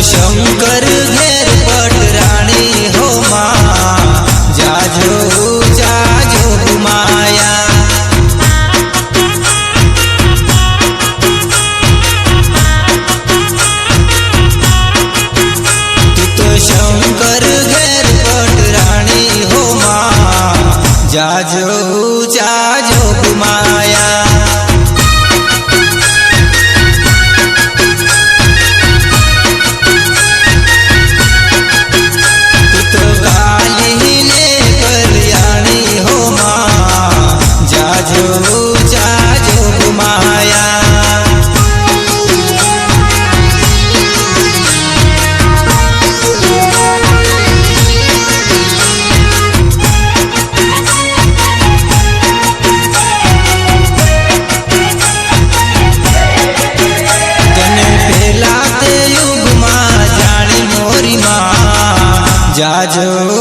शंकर घेर पटराणी हो माँ जाजो जाजो घुमाया। तू तो शंकर घेर पटराणी हो माँ जाजो जाजो घुमाया। जाजो